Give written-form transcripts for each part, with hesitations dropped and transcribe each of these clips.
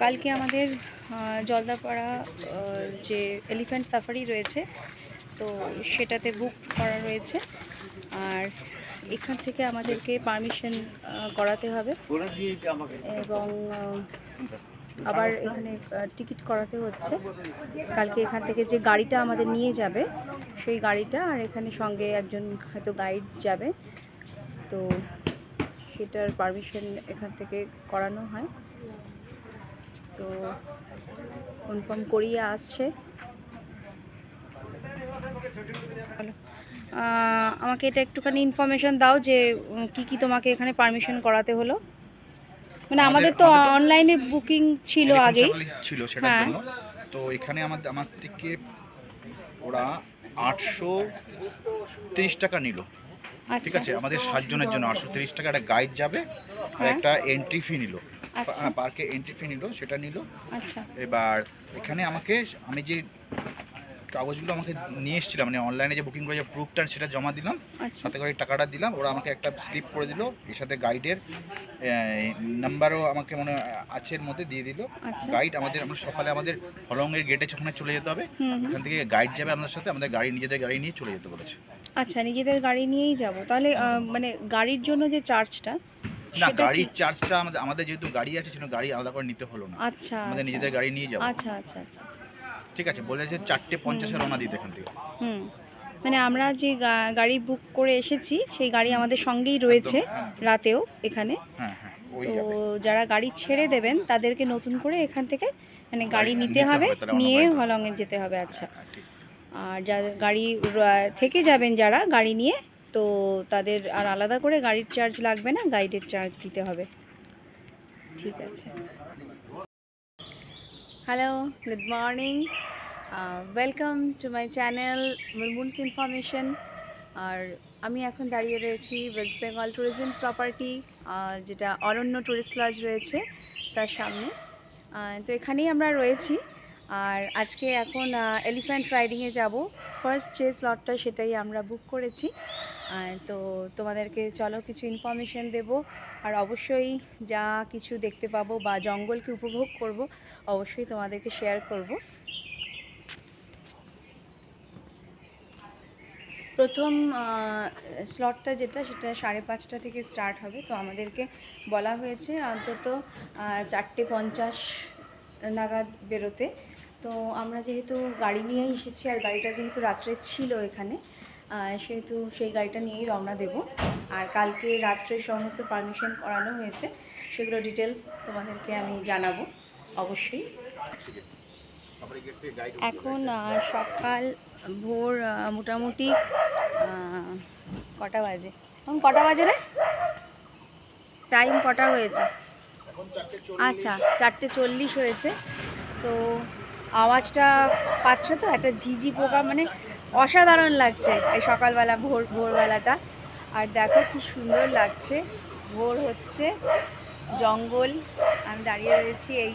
কালকে আমাদের জলদাপাড়া যে এলিফ্যান্ট সাফারি রয়েছে তো সেটাতে বুক করা রয়েছে, আর এখান থেকে আমাদেরকে পারমিশন করাতে হবে এবং আবার এখানে টিকিট করাতে হচ্ছে। কালকে এখান থেকে যে গাড়িটা আমাদের নিয়ে যাবে সেই গাড়িটা, আর এখানে সঙ্গে একজন হয়তো গাইড যাবে, তো সেটার পারমিশন এখান থেকে করানো হয়। তো কনফার্ম করিয়ে আসছে। আমাকে এটা একটুখানি ইনফরমেশন দাও যে কি কি তোমাকে এখানে পারমিশন করাতে হলো। মানে আমাদের তো অনলাইনে বুকিং ছিল আগে ছিল সেটার জন্য। তো এখানে আমার থেকে ওরা 830 টাকা নিল। ঠিক আছে, আমাদের 7 জনের জন্য 830 টাকা একটা গাইড যাবে আর একটা এন্ট্রি ফি নিল, পার্কে এন্ট্রি ফি নিল, সেটা নিল। আচ্ছা, এবার এখানে আমি যে কাগজগুলো আমাকে নিয়ে এসেছিলাম, মানে অনলাইনে যে বুকিং করে যে প্রুফটা সেটা জমা দিলাম, সাথে করে টাকাটা দিলাম, ওরা আমাকে একটা স্লিপ করে দিল, এর সাথে গাইডের নাম্বারও আমাকে মনে আছে এর মধ্যে দিয়ে দিল। গাইড আমরা সকালে আমাদের হলংয়ের গেটে ওখানে চলে যেতে হবে, ওখান থেকে গাইড যাবে আমাদের সাথে, আমাদের নিজেদের গাড়ি নিয়ে চলে যেতে বলেছে। আচ্ছা, নিজেদের গাড়ি নিয়েই যাব তাহলে? মানে গাড়ির জন্য যে চার্জটা, না গাড়ির চার্জটা আমাদের যেহেতু গাড়ি আছে সেটা গাড়ি আলাদা করে নিতে হলো না। আচ্ছা, আমাদের নিজেদের গাড়ি নিয়ে যাব। আচ্ছা আচ্ছা আচ্ছা, ঠিক আছে, বলেছে 4:50 রওনা দিতে এখান থেকে। মানে আমরা যে গাড়ি বুক করে এসেছি সেই গাড়ি আমাদের সঙ্গেই রয়েছে রাতেও এখানে। তো যারা গাড়ি ছেড়ে দেবেন তাদেরকে নতুন করে এখান থেকে মানে গাড়ি নিতে হবে, নিয়ে হলংয়ে যেতে হবে। আচ্ছা, আর যারা গাড়ি থেকে যাবেন যারা গাড়ি নিয়ে, তো তাদের আর আলাদা করে গাড়ির চার্জ লাগবে না, গাইডের চার্জ দিতে হবে। ঠিক আছে। Hello, good morning, welcome to my channel Munmun's information. আর আমি এখন দাঁড়িয়ে রয়েছি ওয়েস্ট বেঙ্গল ট্যুরিজম প্রপার্টি, যেটা অরণ্য ট্যুরিস্ট লজ রয়েছে তার সামনে। তো এখানেই আমরা রয়েছি, আর আজকে এখন এলিফ্যান্ট রাইডিংয়ে যাব। ফার্স্ট যে স্লটটা সেটাই আমরা বুক করেছি। তো তোমাদেরকে চলো কিছু ইনফরমেশন দেব, আর অবশ্যই যা কিছু দেখতে পাবো বা জঙ্গলকে উপভোগ করব অবশ্যই তোমাদেরকে শেয়ার করব। প্রথম স্লটটা যেটা, সেটা 5:30 থেকে স্টার্ট হবে। তো আমাদেরকে বলা হয়েছে অন্তত 4:50 নাগাদ বেরোতে। তো আমরা যেহেতু গাড়ি নিয়েই এসেছি, আর গাড়িটা যেহেতু রাত্রে ছিল এখানে, সেহেতু সেই গাড়িটা নিয়েই রওনা দেব। আর কালকে রাত্রে সমস্ত পারমিশন করানো হয়েছে, সেগুলো ডিটেলস তোমাদেরকে আমি জানাবো অবশ্যই। এখন সকাল ভোর মোটামুটি কটা বাজে? এখন কটা বাজে রে? টাইম কটা হয়েছে? আচ্ছা, 4:40 হয়েছে। তো আওয়াজটা পাচ্ছ তো, একটা ঝিঝি পোকা, মানে অসাধারণ লাগছে এই সকালবেলা ভোরবেলাটা। আর দেখো কি সুন্দর লাগছে, ভোর হচ্ছে, জঙ্গল। আমি দাঁড়িয়ে রয়েছি, এই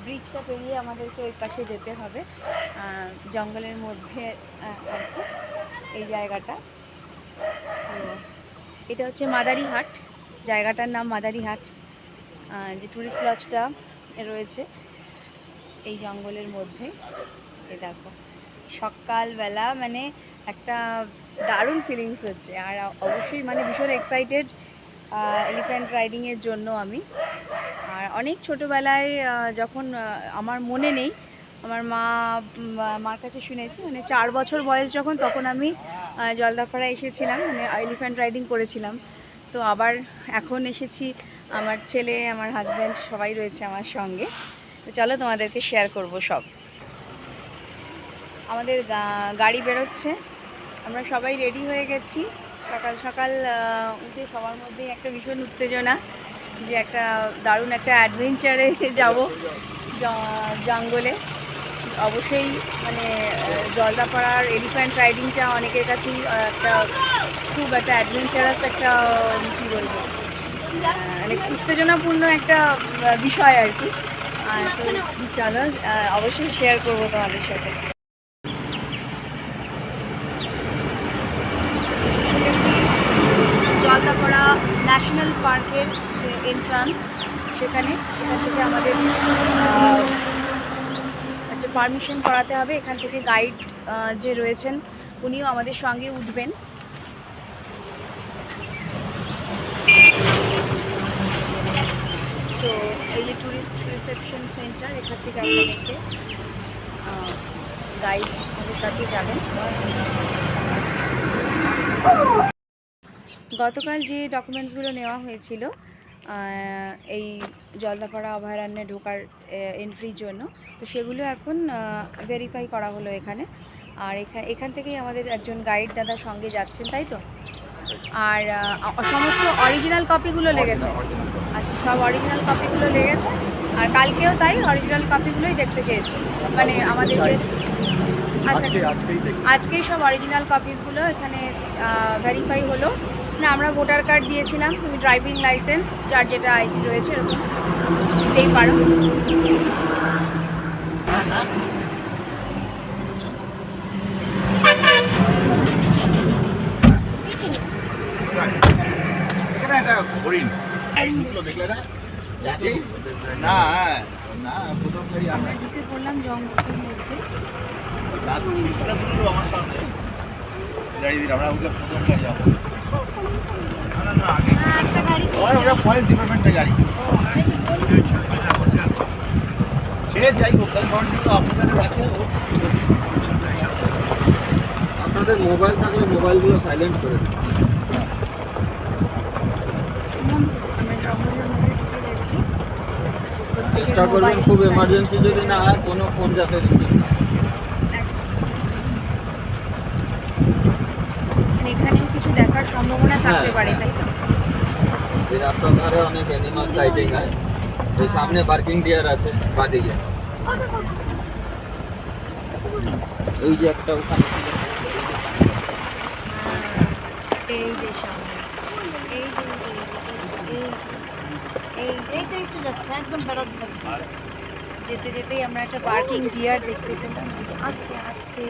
ব্রিজটা পেরিয়ে আমাদেরকে ওই পাশে যেতে হবে, জঙ্গলের মধ্যে আর কি এই জায়গাটা। তো এটা হচ্ছে মাদারিহাট, জায়গাটার নাম মাদারিহাট। যে টুরিস্ট লজটা রয়েছে এই জঙ্গলের মধ্যে। এই দেখো সকালবেলা মানে একটা দারুণ ফিলিংস হচ্ছে, আর অবশ্যই মানে ভীষণ এক্সাইটেড এলিফ্যান্ট রাইডিংয়ের জন্য আমি। আর অনেক ছোটোবেলায় যখন আমার মনে নেই, আমার মার কাছে শুনেছি, মানে 4 বছর বয়স যখন, তখন আমি জলদাপাড়া এসেছিলাম, মানে এলিফ্যান্ট রাইডিং করেছিলাম। তো আবার এখন এসেছি, আমার ছেলে, আমার হাজব্যান্ড সবাই রয়েছে আমার সঙ্গে। তো চলো তোমাদেরকে শেয়ার করব সব। আমাদের গাড়ি বেরোচ্ছে, আমরা সবাই রেডি হয়ে গেছি। সকাল সকাল উঠে সবার মধ্যেই একটা ভীষণ উত্তেজনা যে একটা দারুণ একটা অ্যাডভেঞ্চারে যাব জঙ্গলে। অবশ্যই মানে জলদাপাড়ার এলিফ্যান্ট রাইডিংটা অনেকের কাছেই একটা খুব একটা অ্যাডভেঞ্চারাস একটা কী বলবো, মানে উত্তেজনাপূর্ণ একটা বিষয় আর কি। তো চলো অবশ্যই শেয়ার করবো তোমাদের সাথে। জলদাপাড়া ন্যাশনাল পার্কের যে এন্ট্রান্স সেখানে, এখান থেকে আমাদের একটা পারমিশন করাতে হবে। এখান থেকে গাইড যে রয়েছেন উনিও আমাদের সঙ্গে উঠবেন। তো এই যে ট্যুরিস্ট রিসেপশন সেন্টার, এখান থেকে আপনাদেরকে গাইড আমাদের সাথে যাবেন। গতকাল যে ডকুমেন্টসগুলো নেওয়া হয়েছিল এই জলদাপাড়া অভয়ারণ্যে ঢোকার এন্ট্রির জন্য, তো সেগুলো এখন ভেরিফাই করা হলো এখানে। আর এখান থেকেই আমাদের একজন গাইড দাদা সঙ্গে যাচ্ছেন, তাই তো? আর সমস্ত অরিজিনাল কপিগুলো লেগেছে? আচ্ছা, সব অরিজিনাল কপিগুলো লেগেছে। আর কালকেও তাই অরিজিনাল কপিগুলোই দেখতে চেয়েছি, মানে আমাদের যে আচ্ছা আজকেই সব অরিজিনাল কপিসগুলো এখানে ভেরিফাই হলো। না, আমরা ভোটার কার্ড দিয়েছিলাম, তুমি ড্রাইভিং লাইসেন্স যার যেটা আইডি রয়েছে এরকম দিতেই পারো। এখানে একটা হরিণ দেখলে না? না না, প্রথম গাড়ি আমরা ঢুকে পড়লাম জঙ্গলের মধ্যে। আমার সামনে গাড়ি দিলাম, আমরা ওগুলো প্রথম গাড়ি যাবো। না না, আগে ওটা ফরেস্ট ডিপার্টমেন্টের গাড়ি। সে যাই হোক, তাই অফিসারের আছে। আপনাদের মোবাইল থাকলে মোবাইলগুলো সাইলেন্ট করে দিন। আমরা জঙ্গলের মধ্যে ঢুকে গেছি। চেষ্টা করবেন খুব এমার্জেন্সি যদি না হয় কোনো ফোন যাতে রিসিভ না। এখানেও কিছু দেখার সম্ভাবনা থাকতে পারে, তাই তো? এই রাস্তার ধারে অনেক অ্যানিমাল সাইটিং হয়। এই সামনে পার্কিং ডিয়ার আছে বাদিকে। এই যে একটা ওখানে এই যে সামনে, এই যে যাচ্ছে একদম বেড়াতে যেতে যেতেই আমরা একটা পার্কিং ডিয়ার দেখতে পেলাম। আস্তে আস্তে,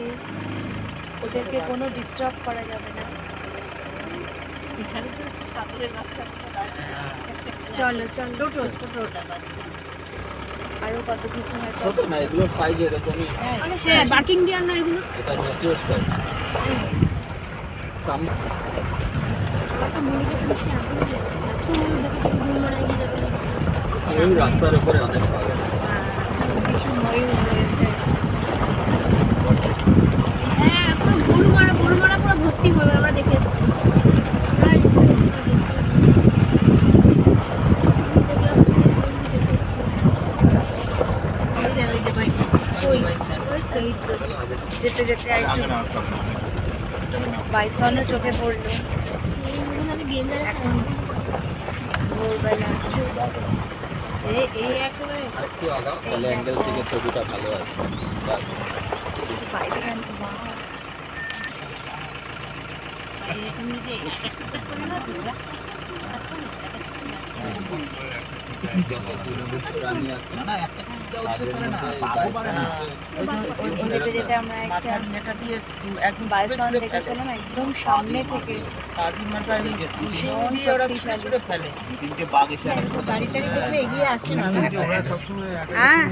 ওদেরকে কোনো ডিস্টার্ব করা যাবে না। চলো চলো, ছোট ছোট আরো কত কিছু হয়তো। ছোট না, এগুলো সাইজ এরকমই। হ্যাঁ, পার্কিং ডিয়ার না এগুলো? এটা ম্যাচিউর সাইজ। সামনে রাস্তার উপরে অনেক পাবে। কিছু ময়ূর রয়েছে। হ্যাঁ, পুরো গরু মারা পুরো ভর্তি হবে, আমরা দেখে এসেছি। যেতে যেতে আর একটু বাইসনও চোখে পড়লো আমি ডেঞ্জারাস ভোরবেলা। এই একেবারে একটু আগাও, তাহলে অ্যাঙ্গেল থেকে ছবিটা ভালো আসবে। বাইসন, প্রাণী আছে না না, একটা চিন্তা হচ্ছে পারে না, পাবো পারে না। যেতে যেতে আমরা একটা বাইসন দেখে ফেলাম একদম সামনে থেকে। তিনটে বাঘ এসে গাড়ি টাড়ি দেখলে এগিয়ে আসছে না। ওরা সবসময় হ্যাঁ,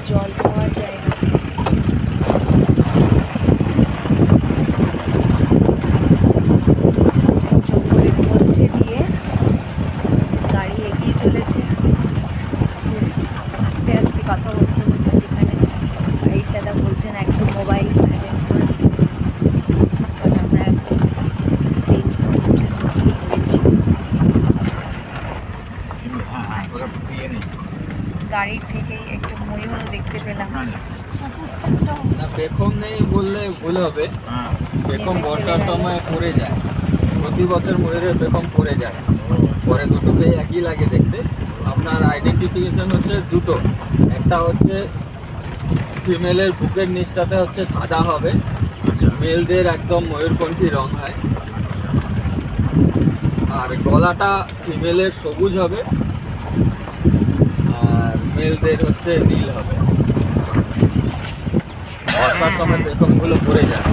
জল খাওয়ার জায়গা। জঙ্গলের মধ্যে দিয়ে গাড়ি এগিয়ে চলেছে। আস্তে আস্তে কথা বলতে হচ্ছে এখানে। গাইড দাদা বলছেন একদম মোবাইল সাইলেন্ট করে। কারণ আমরা একদম রেইন ফরেস্টের মধ্যেই রয়েছি। ওরা বিয়ে নেই। গাড়ির থেকেই একটা ময়ূরও দেখতে পেলাম। না, পেখম নেই বললে ভুল হবে। হ্যাঁ, পেখম বর্ষার সময় পড়ে যায়, প্রতি বছর ময়ূরের পেখম পড়ে যায়। পরে দুটোকে একই লাগে দেখতে। আপনার আইডেন্টিফিকেশন হচ্ছে দুটো, একটা হচ্ছে ফিমেলের বুকের নিচটাতে হচ্ছে সাদা হবে, আচ্ছা। মেলদের একদম ময়ূরকণ্ঠী রং হয়, আর গলাটা ফিমেলের সবুজ হবে আর মেলদের হচ্ছে নীল হবে। বর্ষার সময় পেখমগুলো পড়ে যায়।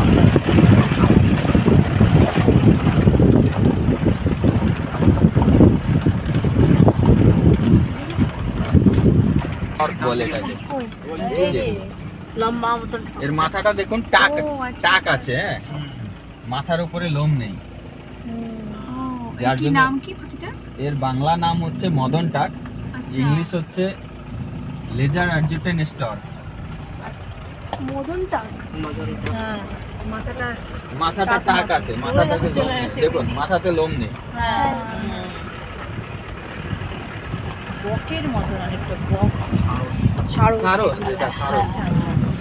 বলে এটাকে। এই যে, লম্বা মতন এর মাথাটা দেখুন টাক ও, আচ্ছা, টাক আচ্ছা, আছে, হ্যাঁ আচ্ছা, আচ্ছা। মাথার উপরে লোম নেই। যার কি জন্য- নাম কি পাখিটার? এর বাংলা নাম হচ্ছে মদন টাক, আচ্ছা ইংলিশ হচ্ছে লেজার আর্জেন্টাইন স্টর। মদনটা হ্যাঁ, মাথাটা মাথাটা টাক টাক মতো। আছে, মাথাটাতে চলে লোম নেই। গেছে। দেখুন মাথাতে লোম নেই। হ্যাঁ, বকের মতন অনেকটা বক। সারস। সারস, এটা সারস। আচ্ছা আচ্ছা আচ্ছা।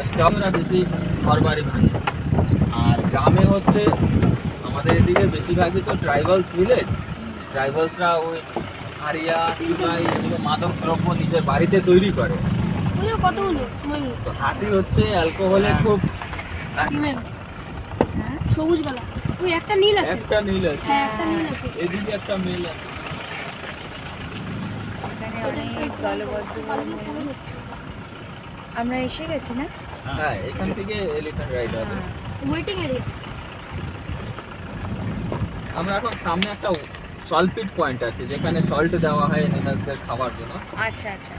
স্টকরা বেশি ঘরবাড়ি ভাঙে। আর গ্রামে হচ্ছে আমাদের এদিকে বেশিরভাগই তো ট্রাইবালস ভিলেজ, ট্রাইবালসরা ওই হারিয়া চুলাই এগুলো মাদক দ্রব্য নিজের বাড়িতে তৈরি করে। ওই যে কতগুলো ময়ূর তো হাতি হচ্ছে অ্যালকোহলে খুব হিমেল হ্যাঁ, সবুজ গলা ওই একটা নীল আছে একটা নীল আছে, হ্যাঁ একটা নীল আছে এদিকে একটা মেল আছে। এখানে অনেক দলবদ্ধ ময়ূর। আমরা এসে গেছি না? হ্যাঁ, এখান থেকে এলিফ্যান্ট রাইড হবে। ওয়েটিং এরিয়া আমরা এখন সামনে একটা সল্ট পিট পয়েন্ট আছে যেখানে সল্ট দেওয়া হয় এনিমালসদের খাবার জন্য। আচ্ছা আচ্ছা।